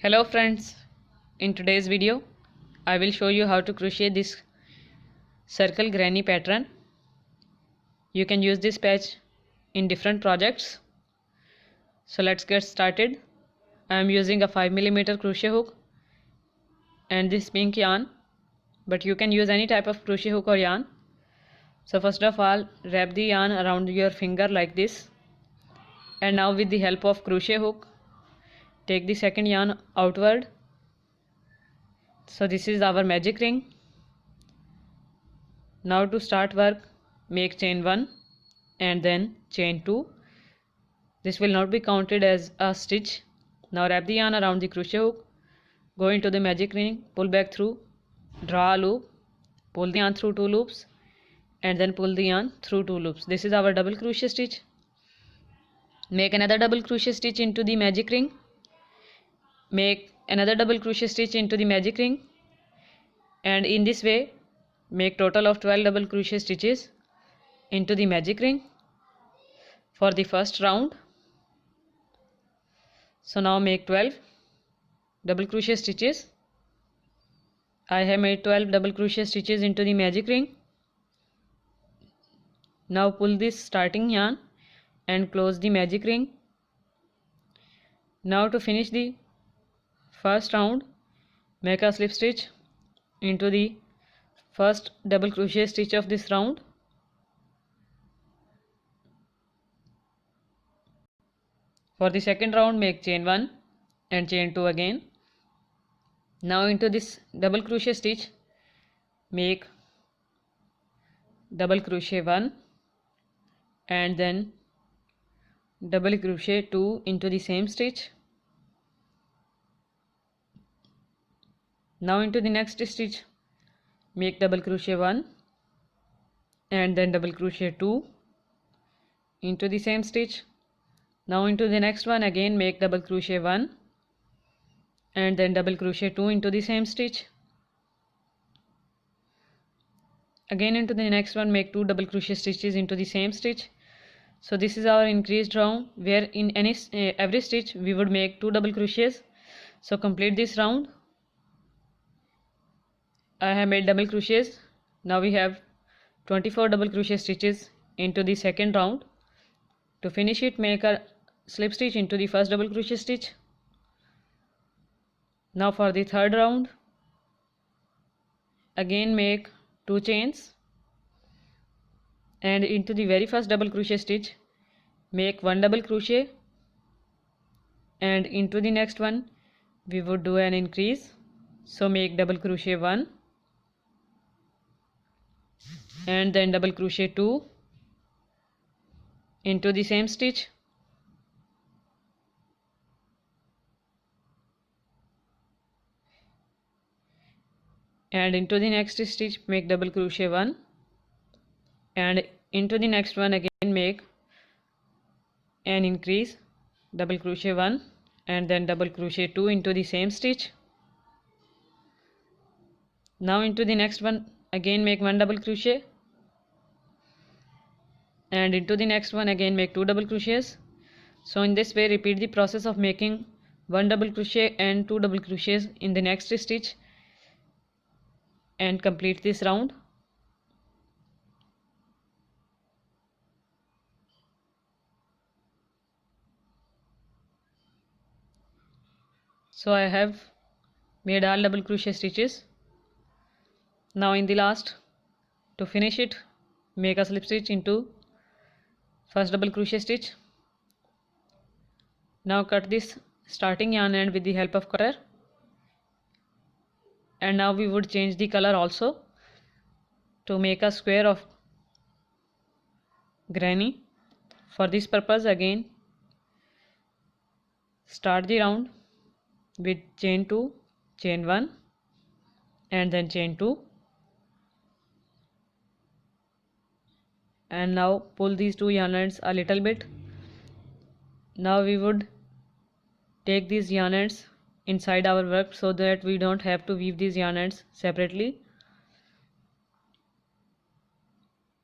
Hello friends, in today's video I will show you how to crochet this circle granny pattern. You can use this patch in different projects. So let's get started. I am using a 5mm crochet hook and this pink yarn, but you can use any type of crochet hook or yarn. So first of all, wrap the yarn around your finger like this, and now with the help of crochet hook take the second yarn outward. So this is our magic ring. Now to start work, make chain 1 and then chain 2. This will not be counted as a stitch. Now wrap the yarn around the crochet hook, go into the magic ring, pull back through, draw a loop, pull the yarn through 2 loops and then pull the yarn through 2 loops. This is our double crochet stitch. Make another double crochet stitch into the magic ring. Make another double crochet stitch into the magic ring, and in this way make total of 12 double crochet stitches into the magic ring for the first round. So now make 12 double crochet stitches. I have made 12 double crochet stitches into the magic ring. Now pull this starting yarn and close the magic ring. Now to finish the first round, make a slip stitch into the first double crochet stitch of this round. For the second round, make chain 1 and chain 2 again. Now into this double crochet stitch, make double crochet 1 and then double crochet 2 into the same stitch. Now into the next stitch, make double crochet 1 and then double crochet 2 into the same stitch. Now into the next one, again make double crochet 1 and then double crochet 2 into the same stitch. Again into the next one, make 2 double crochet stitches into the same stitch. So this is our increased round, where in every stitch we would make 2 double crochets. So complete this round. I have made double crochets. Now we have 24 double crochet stitches into the second round. To finish it, make a slip stitch into the first double crochet stitch. Now for the third round, again make 2 chains and into the very first double crochet stitch make 1 double crochet, and into the next one we would do an increase. So make double crochet 1 and then double crochet 2 into the same stitch. And into the next stitch make double crochet 1 and into the next one again make an increase, double crochet 1 and then double crochet 2 into the same stitch. Now into the next one again make 1 double crochet and into the next one again make 2 double crochets. So in this way repeat the process of making 1 double crochet and 2 double crochets in the next stitch and complete this round. So I have made all double crochet stitches. Now in the last, to finish it, make a slip stitch into first double crochet stitch. Now cut this starting yarn end with the help of cutter, and now we would change the color also to make a square of granny. For this purpose, again start the round with chain 2, chain 1 and then chain 2, and now pull these 2 yarn ends a little bit. Now we would take these yarn ends inside our work so that we don't have to weave these yarn ends separately.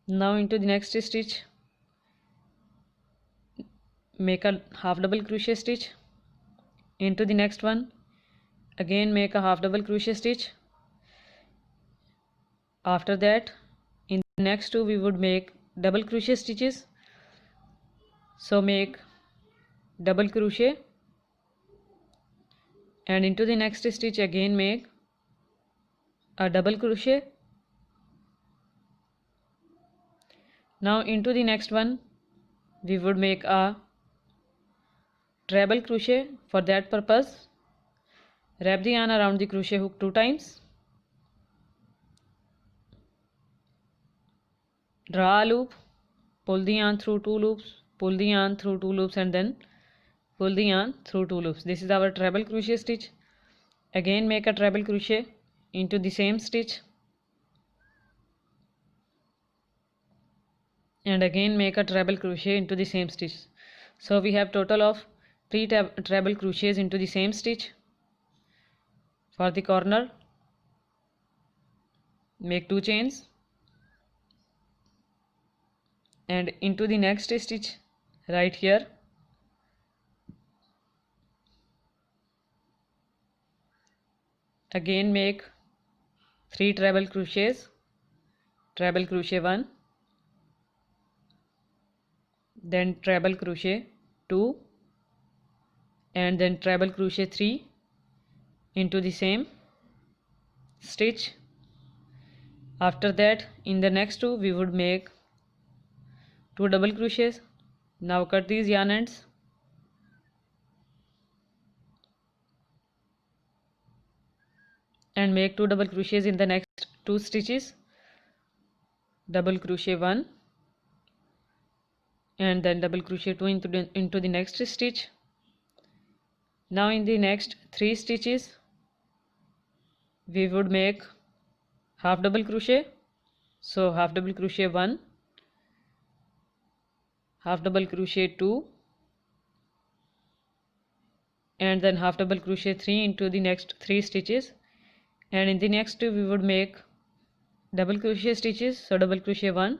Now into the next stitch make a half double crochet stitch, into the next one again make a half double crochet stitch. After that, in the next two we would make double crochet stitches. So make double crochet, and into the next stitch again make a double crochet. Now into the next one we would make a treble crochet. For that purpose, wrap the yarn around the crochet hook 2 times, draw a loop, pull the yarn through 2 loops, pull the yarn through 2 loops, and then pull the yarn through 2 loops. This is our treble crochet stitch. Again make a treble crochet into the same stitch, and again make a treble crochet into the same stitch. So we have total of 3 treble crochets into the same stitch. For the corner, make 2 chains, and into the next stitch right here again make 3 treble crochets, treble crochet 1, then treble crochet 2, and then treble crochet 3 into the same stitch. After that, in the next two we would make 2 double crochets. Now cut these yarn ends, and make 2 double crochets in the next 2 stitches, double crochet 1, and then double crochet 2 into the next stitch. Now in the next 3 stitches we would make half double crochet. So half double crochet 1, half double crochet 2, and then half double crochet 3 into the next 3 stitches, and in the next two we would make double crochet stitches. So double crochet 1,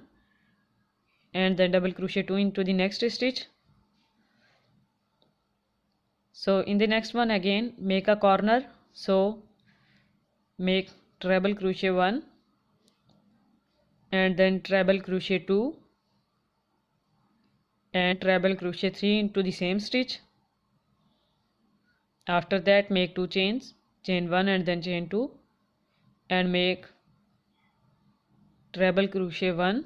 and then double crochet 2 into the next stitch. So in the next one again make a corner. So make treble crochet 1, and then treble crochet 2, and treble crochet 3 into the same stitch. After that make 2 chains, chain 1 and then chain 2, and make treble crochet 1,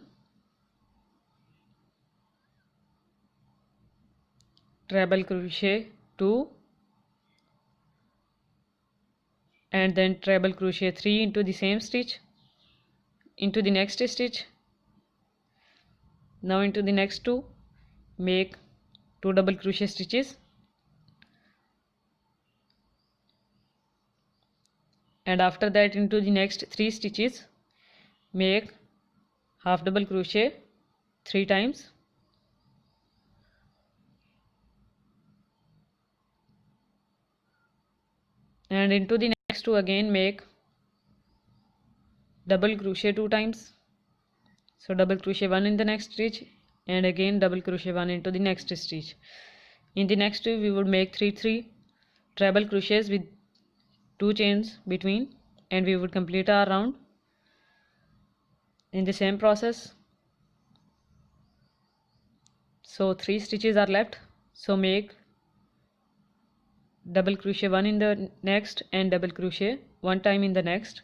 treble crochet 2, and then treble crochet 3 into the same stitch, into the next stitch. Now into the next two make 2 double crochet stitches, and after that into the next 3 stitches make half double crochet 3 times, and into the next two again make double crochet 2 times. So double crochet 1 in the next stitch, and again double crochet 1 into the next stitch. In the next two we would make 3 treble crochets with 2 chains between, and we would complete our round in the same process. So 3 stitches are left, so make double crochet 1 in the next and double crochet 1 time in the next,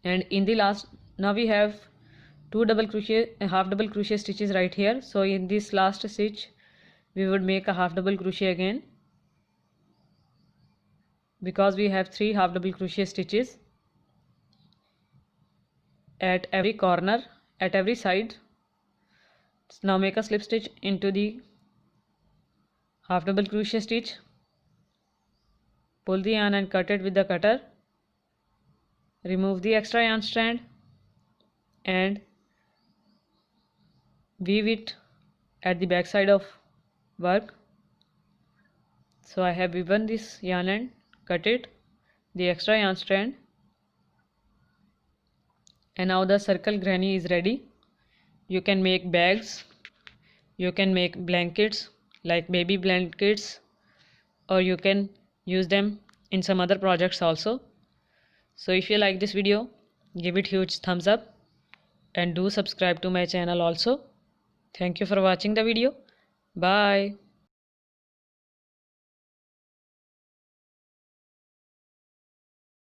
and in the last, now we have 2 double crochet and half double crochet stitches right here. So in this last stitch we would make a half double crochet again, because we have 3 half double crochet stitches at every corner, at every side. Now make a slip stitch into the half double crochet stitch, pull the yarn and cut it with the cutter, remove the extra yarn strand and weave it at the back side of work. So I have woven this yarn end, cut it, the extra yarn strand, and now the circle granny is ready. You can make bags, you can make blankets like baby blankets, or you can use them in some other projects also. So if you like this video, give it huge thumbs up and do subscribe to my channel also. Thank you for watching the video. Bye.